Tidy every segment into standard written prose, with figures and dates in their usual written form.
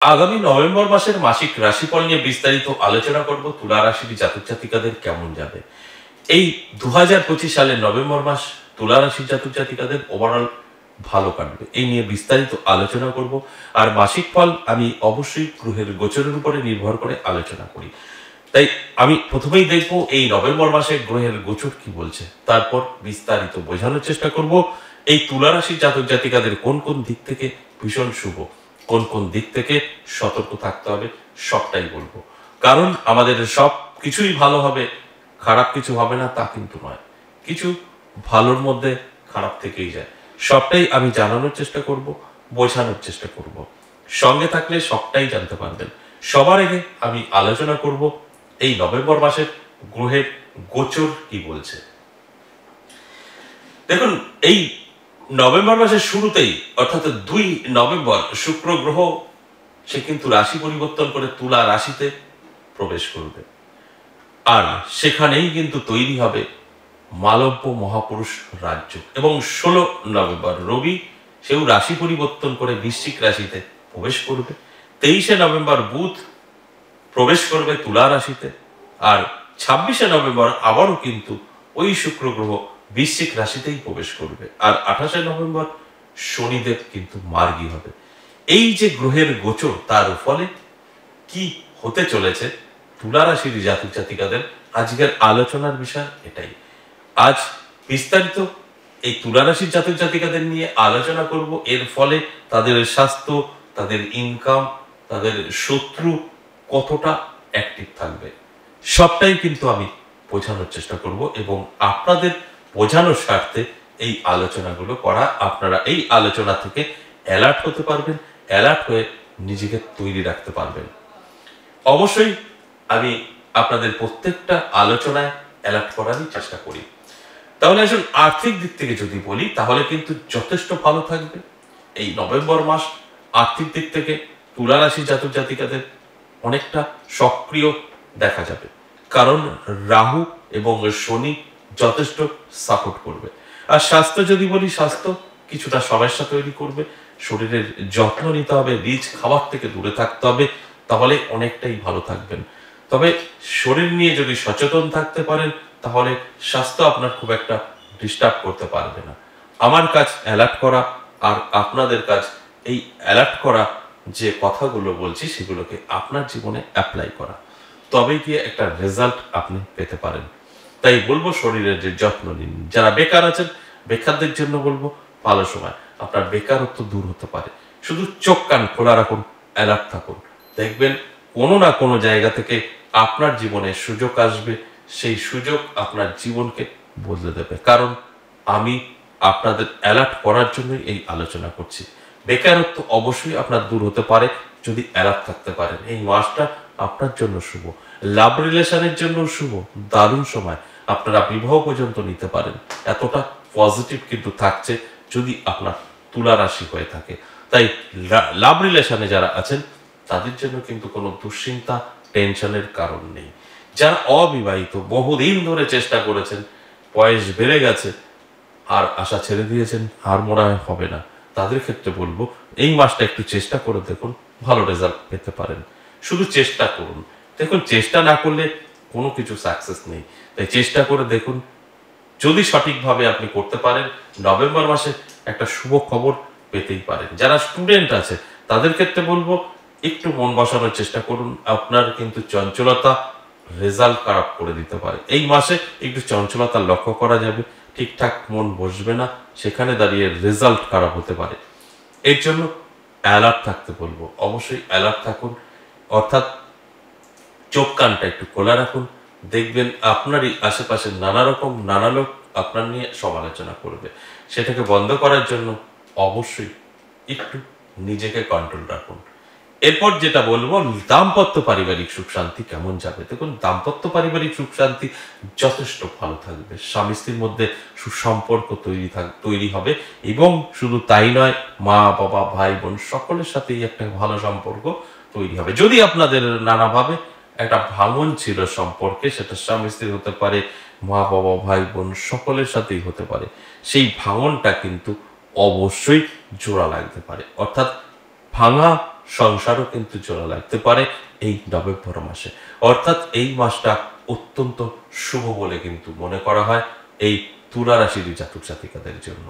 আগামী নভেম্বর মাসের মাসিক রাশিফল নিয়ে বিস্তারিত আলোচনা করব। তুলা রাশির জাতক জাতিকাদের কেমন যাবে এই 2025 সালের নভেম্বর মাস। তুলা রাশির জাতক জাতিকাদের ওভারঅল ভালো কাটবে, এই নিয়ে বিস্তারিত আলোচনা করব। আর মাসিক ফল আমি অবশ্যই গ্রহের গোচরের উপরে নির্ভর করে আলোচনা করি। তাই আমি প্রথমেই দেখব এই নভেম্বর মাসে গ্রহের গোচর কি বলছে, তারপর বিস্তারিত বোঝানোর চেষ্টা করব এই তুলা রাশির জাতক জাতিকাদের কোন কোন দিক থেকে ভীষণ শুভ, কোন কোন দিক থেকে সতর্ক থাকতে হবে, সবটাই বলবো। কারণ আমাদের সব কিছুই ভালো হবে, খারাপ কিছু হবে না তা কিন্তু নয়। কিছু ভালোর মধ্যে খারাপ থেকেই যায়, সবটাই আমি জানানোর চেষ্টা করব, বোঝানোর চেষ্টা করব। সঙ্গে থাকলে সবটাই জানতে পারবেন। সবার আগে আমি আলোচনা করব এই নভেম্বর মাসের গ্রহের গোচর কি বলছে। দেখুন, এই নভেম্বর মাসের শুরুতেই অর্থাৎ 2 নভেম্বর শুক্র গ্রহ সে কিন্তু রাশি পরিবর্তন করে তুলা রাশিতে প্রবেশ করবে। আর সেখানেই কিন্তু তৈরি হবে মালব্য মহাপুরুষ রাজ্য। এবং 16 নভেম্বর রবি সেও রাশি পরিবর্তন করে বৃশ্চিক রাশিতে প্রবেশ করবে। 23 নভেম্বর বুধ প্রবেশ করবে তুলা রাশিতে। আর 26 নভেম্বর আবারও কিন্তু ওই শুক্র গ্রহ বৃশ্চিক রাশিতেই প্রবেশ করবে। আর 28 নভেম্বর শনিদেব কিন্তু মার্গী হবে। এই যে গ্রহের গোচর, তার ফলে কি হতে চলেছে তুলা রাশির জাতক জাতিকাদের, আজকের আলোচনার বিষয় এটাই। আজ বিস্তারিত এই তুলা রাশির জাতক জাতিকাদের নিয়ে আলোচনা করব। এর ফলে তাদের স্বাস্থ্য, তাদের ইনকাম, তাদের শত্রু কতটা অ্যাক্টিভ থাকবে, সবটাই কিন্তু আমি বোঝানোর চেষ্টা করব। এবং আপনাদের বোঝানোর স্বার্থে এই আলোচনাগুলো করা। আপনারা এই আলোচনা থেকে অ্যালার্ট হতে পারবেন, অ্যালার্ট হয়ে নিজেকে তৈরি রাখতে পারবেন। অবশ্যই আমি আপনাদের প্রত্যেকটা আলোচনায় অ্যালার্ট করারই চেষ্টা করি। তাহলে আসলে আর্থিক দিক থেকে যদি বলি, তাহলে কিন্তু যথেষ্ট ভালো থাকবে এই নভেম্বর মাস। আর্থিক দিক থেকে তুলা রাশি জাতক জাতিকাদের অনেকটা সক্রিয় দেখা যাবে, কারণ রাহু এবং শনি যথেষ্ট সাপোর্ট করবে। আর স্বাস্থ্য যদি বলি, স্বাস্থ্য কিছুটা সমস্যা তৈরি করবে। শরীরের যত্ন নিতে হবে, রিচ খাবার থেকে দূরে থাকতে হবে, তাহলে অনেকটাই ভালো থাকবেন। তবে শরীর নিয়ে যদি সচেতন থাকতে পারেন, তাহলে স্বাস্থ্য আপনার খুব একটা ডিস্টার্ব করতে পারবে না। আমার কাজ অ্যালার্ট করা, আর আপনাদের কাজ এই অ্যালার্ট করা যে কথাগুলো বলছি সেগুলোকে আপনার জীবনে অ্যাপ্লাই করা, তবে গিয়ে একটা রেজাল্ট আপনি পেতে পারেন। তাই বলবো শরীরের যে যত্ন নিন। যারা বেকার আছেন, বেকারদের জন্য বলবো ভালো সময়, আপনার বেকারত্ব দূর হতে পারে। শুধু চোখ কান খোলা রাখুন, অ্যালার্ট থাকুন, দেখবেন কোনো না কোনো জায়গা থেকে আপনার জীবনে সুযোগ আসবে। সেই সুযোগ আপনার জীবনকে বদলে দেবে। কারণ আমি আপনাদের অ্যালার্ট করার জন্যই এই আলোচনা করছি। বেকারত্ব অবশ্যই আপনার দূর হতে পারে যদি অ্যালার্ট থাকতে পারেন। এই মাসটা আপনার জন্য শুভ, লাভ রিলেশনের জন্য শুভ, দারুণ সময়। আপনারা বিবাহ পর্যন্ত নিতে পারেন, এতটা পজিটিভ কিন্তু থাকছে যদি আপনার তুলা রাশি হয়ে থাকে। তাই লাভ রিলেশনে যারা আছেন তাদের জন্য কিন্তু কোনো দুশ্চিন্তা, টেনশনের কারণ নেই। যারা অবিবাহিত, বহুদিন ধরে চেষ্টা করেছেন, বয়স বেড়ে গেছে, আর আশা ছেড়ে দিয়েছেন, আর মনে হয় হবে না, তাদের ক্ষেত্রে বলবো এই মাসটা একটু চেষ্টা করে দেখুন, ভালো রেজাল্ট পেতে পারেন। শুধু চেষ্টা করুন। দেখুন, চেষ্টা না করলে কোনো কিছু সাকসেস নেই। তাই চেষ্টা করে দেখুন, যদি সঠিকভাবে আপনি করতে পারেন, নভেম্বর মাসে একটা শুভ খবর পেতেই পারেন। যারা স্টুডেন্ট আছে তাদের ক্ষেত্রে বলবো একটু মন বসানোর চেষ্টা করুন। আপনার কিন্তু চঞ্চলতা রেজাল্ট খারাপ করে দিতে পারে। এই মাসে একটু চঞ্চলতা লক্ষ্য করা যাবে, ঠিকঠাক মন বসবে না, সেখানে দাঁড়িয়ে রেজাল্ট খারাপ হতে পারে। এর জন্য অ্যালার্ট থাকতে বলবো। অবশ্যই অ্যালার্ট থাকুন, অর্থাৎ চোখ কানটা একটু খোলা রাখুন। দেখবেন আপনারই আশেপাশে নানা লোক আপনার নিয়ে সমালোচনা করবে। সেটাকে বন্ধ করার জন্য অবশ্যই একটু নিজেকে কন্ট্রোল রাখুন। এরপর যেটা বলবো, দাম্পত্য পারিবারিক সুখ শান্তি কেমন যাবে। দেখুন, দাম্পত্য পারিবারিক সুখ শান্তি যথেষ্ট ভালো থাকবে। স্বামী স্ত্রীর মধ্যে সুসম্পর্ক তৈরি হবে। এবং শুধু তাই নয়, মা বাবা ভাই বোন সকলের সাথেই একটা ভালো সম্পর্ক তৈরি হবে। যদি আপনাদের নানাভাবে একটা ভাঙন ছিল সম্পর্কে, সেটা স্বামী স্ত্রী হতে পারে, মা বাবা ভাই বোন সকলের সাথেই হতে পারে, সেই ভাঙনটা কিন্তু অবশ্যই জোড়া লাগতে পারে। অর্থাৎ ভাঙা সংসারও কিন্তু জোড়া লাগতে পারে এই নভেম্বর মাসে। অর্থাৎ এই মাসটা অত্যন্ত শুভ বলে কিন্তু মনে করা হয় এই তুলা রাশির জাতক জাতিকাদের জন্য।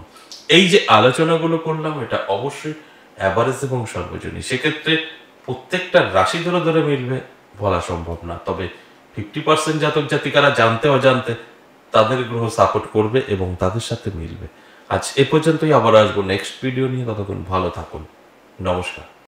এই যে আলোচনাগুলো করলাম এটা অবশ্যই অ্যাভারেজ এবং সর্বজনীন, সেক্ষেত্রে প্রত্যেকটা রাশি ধরে ধরে মিলবে বলা সম্ভব না, তবে 50% জাতক জাতিকারা জানতে অজান্তে তাদের গ্রহ সাপোর্ট করবে এবং তাদের সাথে মিলবে। আজ এ পর্যন্তই, আবার আসবো নেক্সট ভিডিও নিয়ে। ততক্ষণ ভালো থাকুন, নমস্কার।